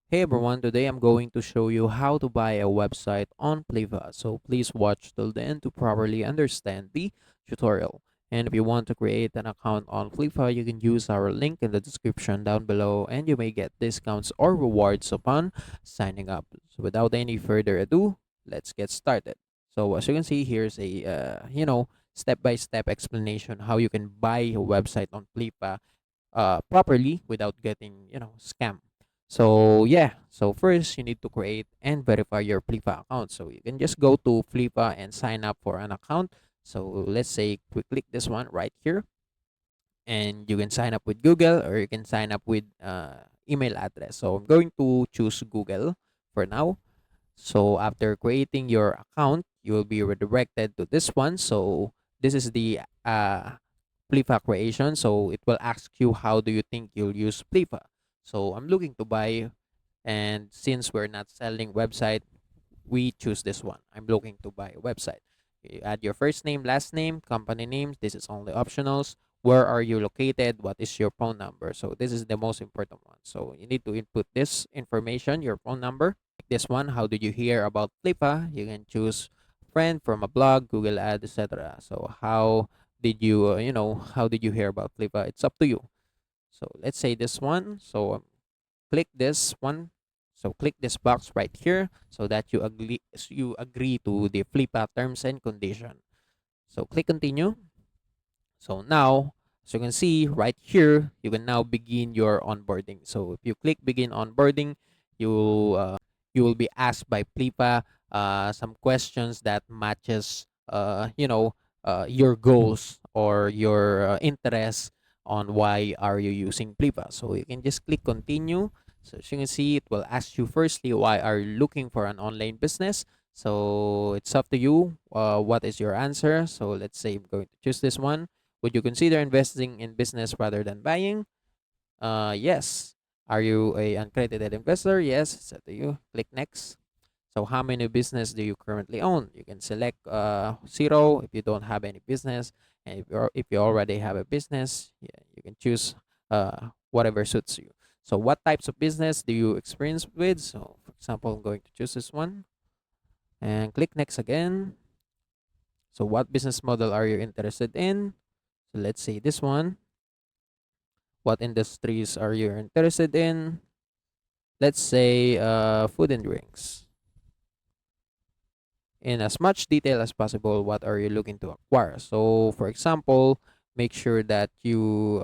Hey everyone, today I'm going to show you how to buy a website on Flippa. So please watch till the end to properly understand the tutorial. And if you want to create an account on Flippa, you can use our link in the description down below and you may get discounts or rewards upon signing up. So without any further ado, let's get started. So as you can see, here's a step-by-step explanation how you can buy a website on Flippa properly without getting scam. So yeah, so first you need to create and verify your Flippa account. So you can just go to Flippa and sign up for an account. So let's say we click this one right here, and you can sign up with Google or you can sign up with email address. So I'm going to choose Google for now. So after creating your account, you will be redirected to this one. So this is the Flippa creation. So it will ask you how do you think you'll use Flippa. So I'm looking to buy, and since we're not selling website, we choose this one. I'm looking to buy a website. You add your first name, last name, company names. This is only optionals. Where are you located? What is your phone number? So this is the most important one. So you need to input this information, your phone number. Like this one, how did you hear about Flippa? You can choose friend from a blog, Google ad, etc. So how did you, how did you hear about Flippa? It's up to you. So let's say this one. So click this one. So click this box right here so that you agree to the Flippa terms and condition. So click continue. So now, as you can see right here, you can now begin your onboarding. So if you click begin onboarding, you will be asked by Flippa some questions that matches your goals or your interests on why are you using Flippa. So you can just click continue. So as you can see, it will ask you firstly why are you looking for an online business. So it's up to you. What is your answer? So let's say I'm going to choose this one. Would you consider investing in business rather than buying? Yes. Are you a uncredited investor? Yes. It's up to you. Click next. So how many business do you currently own? You can select zero if you don't have any business, and if you already have a business, yeah, you can choose whatever suits you. So what types of business do you experience with? So for example, I'm going to choose this one and click next again. So what business model are you interested in? So let's say this one. What industries are you interested in? Let's say food and drinks. In as much detail as possible, what are you looking to acquire? So for example, make sure that you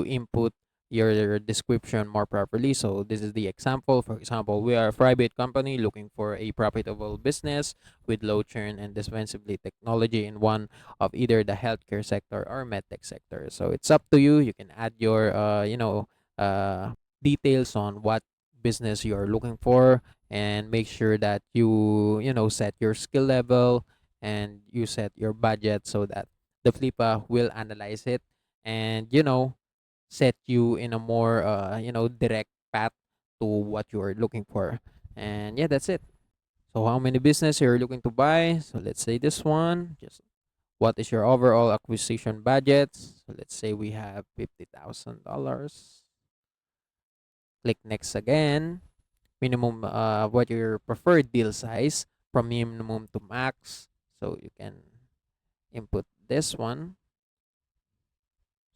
input your description more properly. So this is the example. For example, we are a private company looking for a profitable business with low churn and dispensably technology in one of either the healthcare sector or medtech sector. So it's up to you. You can add your details on what business you are looking for, and make sure that you set your skill level and you set your budget so that the Flippa will analyze it and set you in a more direct path to what you are looking for. And yeah, that's it. So how many business you're looking to buy? So let's say this one. Just what is your overall acquisition budget? So let's say we have $50,000. Click next again. Minimum, what your preferred deal size from minimum to max. So you can input this one.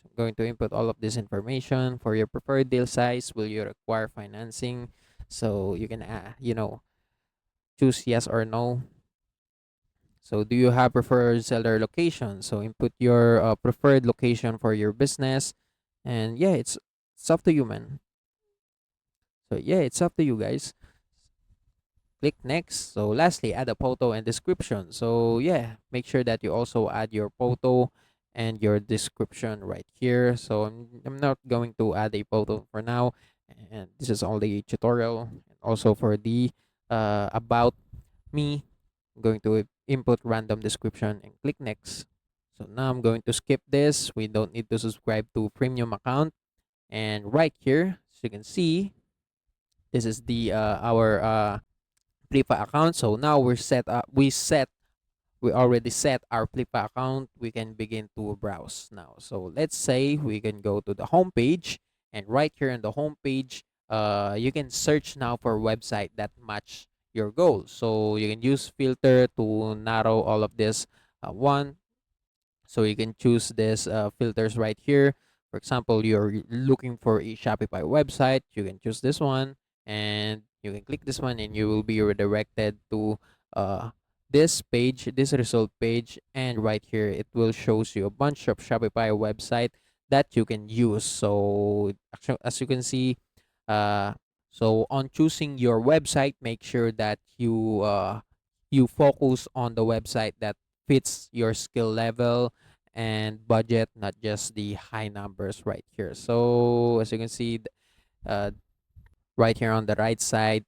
So I'm going to input all of this information for your preferred deal size. Will you require financing? So you can choose yes or no. So do you have preferred seller location? So input your preferred location for your business. And yeah, it's up to you, man. So yeah, it's up to you guys. Click next. So lastly, add a photo and description. So yeah, make sure that you also add your photo and your description right here. So I'm not going to add a photo for now, and this is only a tutorial. And also for the about me, I'm going to input random description and click next. So now I'm going to skip this. We don't need to subscribe to premium account. And right here, as you can see, this is the our Flippa account. So now we're set up. We already set our Flippa account. We can begin to browse now. So let's say we can go to the home page, and right here in the home page, you can search now for website that match your goals. So you can use filter to narrow all of this one. So you can choose this filters right here. For example, you're looking for a Shopify website, you can choose this one, and you can click this one and you will be redirected to uh, this page, this result page. And right here it will shows you a bunch of Shopify website that you can use. So actually, as you can see, uh, so on choosing your website, make sure that you focus on the website that fits your skill level and budget, not just the high numbers right here. So as you can see, uh, right here on the right side,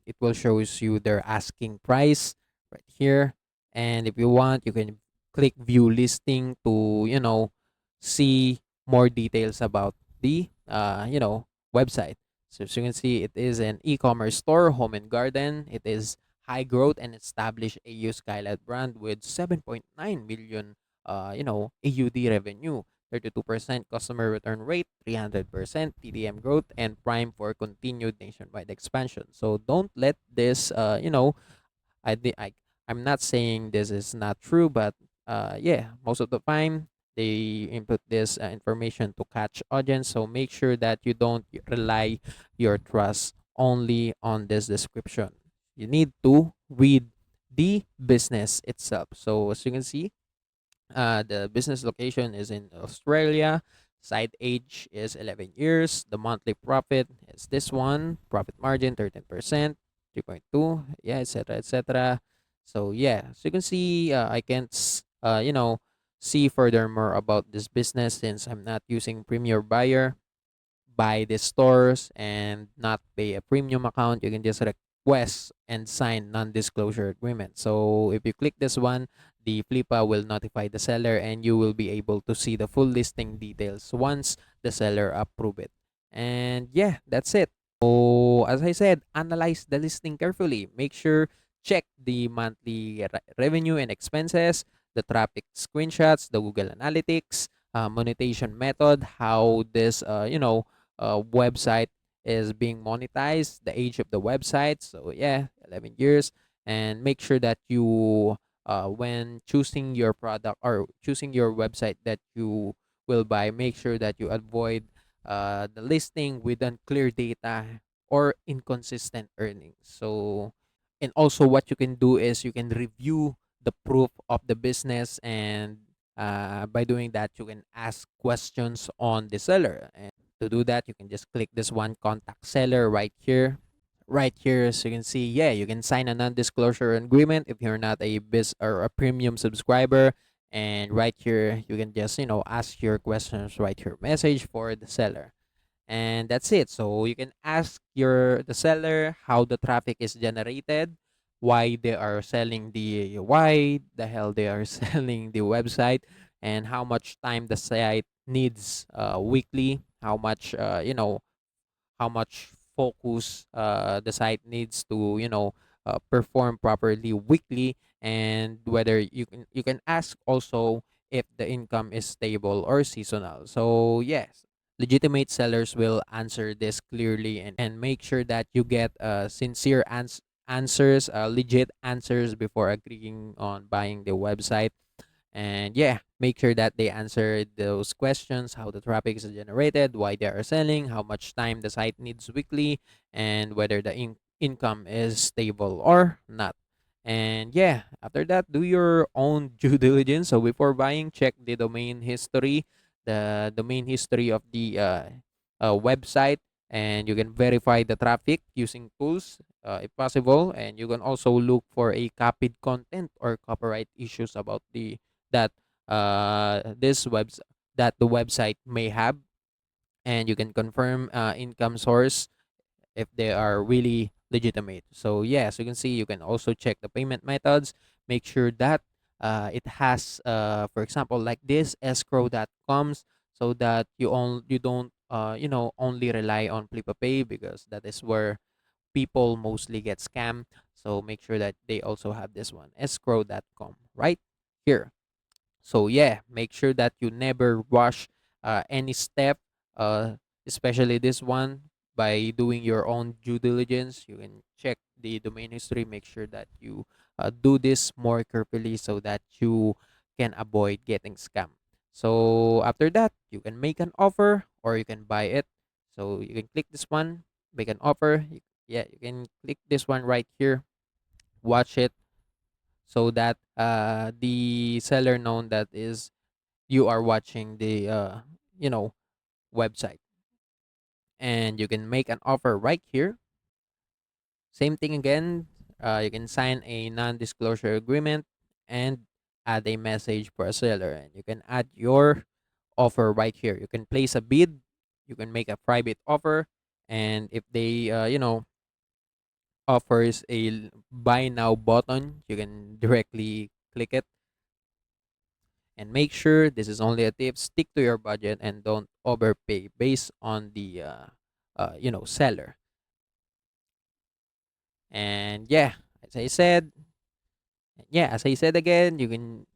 it will shows you their asking price right here. And if you want, you can click view listing to, see more details about the website. So as you can see, it is an e-commerce store, home and garden. It is high growth and established AU skylight brand with 7.9 million AUD revenue, 32% customer return rate, 300% TDM growth, and prime for continued nationwide expansion. So don't let this, I, thi- I I'm not saying this is not true, but yeah, most of the time they input this information to catch audience. So make sure that you don't rely your trust only on this description. You need to read the business itself. So as you can see, the business location is in Australia. Site age is 11 years. The monthly profit is this one. Profit margin 13%, 3.2, yeah, etc., etc. So yeah, so you can see, I can't, see furthermore about this business since I'm not using Premier Buyer. Buy the stores and not pay a premium account. You can just request and sign non-disclosure agreement. So if you click this one, the Flippa will notify the seller and you will be able to see the full listing details once the seller approve it. And yeah, that's it. So as I said, analyze the listing carefully. Make sure check the monthly revenue and expenses, the traffic screenshots, the Google Analytics, monetization method, how this website is being monetized, the age of the website. So yeah, 11 years. And make sure that you, when choosing your product or choosing your website that you will buy, make sure that you avoid the listing with unclear data or inconsistent earnings. So, and also what you can do is you can review the proof of the business, and by doing that you can ask questions on the seller. And to do that, you can just click this one, contact seller, right here. Right here, so you can see, yeah, you can sign a non-disclosure agreement if you're not a biz or a premium subscriber. And right here you can just, ask your questions, write your message for the seller, and that's it. So you can ask the seller how the traffic is generated, why they are selling why the hell they are selling the website, and how much time the site needs weekly, how much focus the site needs to, perform properly weekly, and whether you can ask also if the income is stable or seasonal. So yes, legitimate sellers will answer this clearly, and make sure that you get sincere answers, legit answers before agreeing on buying the website. And yeah, make sure that they answer those questions: how the traffic is generated, why they are selling, how much time the site needs weekly, and whether the income is stable or not. And yeah, after that, do your own due diligence. So before buying, check the domain history of the website, and you can verify the traffic using tools, if possible. And you can also look for a copied content or copyright issues about the that this webs that the website may have. And you can confirm income source if they are really legitimate. So yes, you can see, you can also check the payment methods. Make sure that it has, for example, like this escrow.coms, so that you don't only rely on Flippa Pay, because that is where people mostly get scammed. So make sure that they also have this one, escrow.com, right here. So yeah, make sure that you never rush any step, uh, especially this one. by doing your own due diligence. You can check the domain history, make sure that you do this more carefully so that you can avoid getting scammed. So after that, you can make an offer or you can buy it. So you can click this one, make an offer. Yeah, you can click this one right here, watch it, so that the seller known that is you are watching the you know website. And you can make an offer right here. Same thing again. You can sign a non-disclosure agreement and add a message for a seller, and you can add your offer right here. You can place a bid, you can make a private offer, and if they offers a buy now button, you can directly click it. And make sure, this is only a tip, stick to your budget and don't overpay based on the seller. And yeah, as I said, again, you can.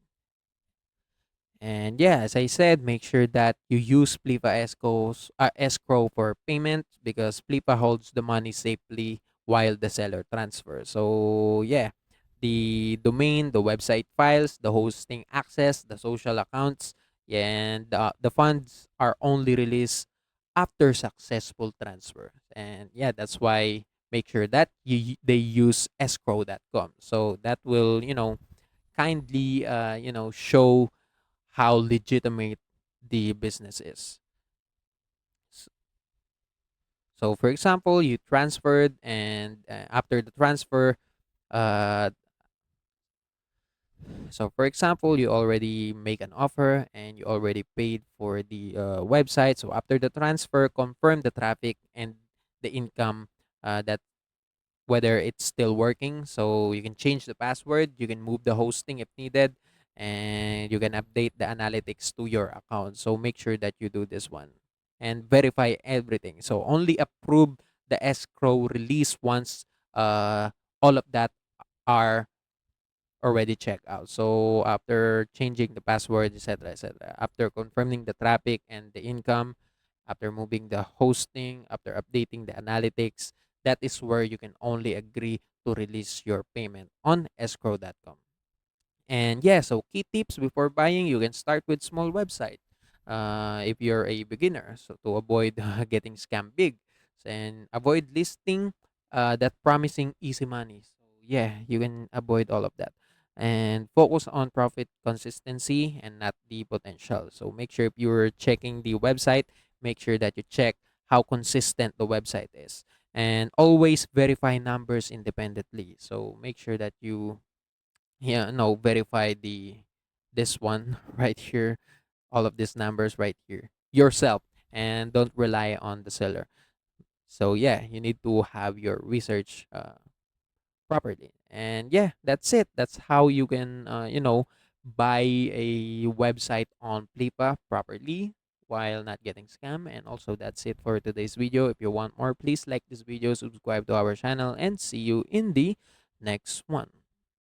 And yeah, as I said, make sure that you use escrow for payment, because Flippa holds the money safely while the seller transfers. So yeah, the domain, the website files, the hosting access, the social accounts, and the funds are only released after successful transfer. And yeah, that's why make sure that they use escrow.com. So that will kindly show how legitimate the business is. S- So, for example, you transferred, and after the transfer, uh, so for example, you already make an offer and you already paid for the website. So after the transfer, confirm the traffic and the income, that whether it's still working. So you can change the password, you can move the hosting if needed, and you can update the analytics to your account. So make sure that you do this one and verify everything. So only approve the escrow release once all of that are already checked out. So after changing the password, etc., etc., after confirming the traffic and the income, after moving the hosting, after updating the analytics, that is where you can only agree to release your payment on escrow.com. And yeah, so key tips before buying, you can start with small website. If you're a beginner, so to avoid getting scammed big, and avoid listing that promising easy money. So yeah, you can avoid all of that, and focus on profit consistency and not the potential. So make sure if you're checking the website, make sure that you check how consistent the website is, and always verify numbers independently. So make sure that you no verify this one right here, all of these numbers right here yourself, and don't rely on the seller. So yeah, you need to have your research properly. And yeah, that's it. That's how you can buy a website on Flippa properly while not getting scammed. And also, that's it for today's video. If you want more, please like this video, subscribe to our channel, and see you in the next one.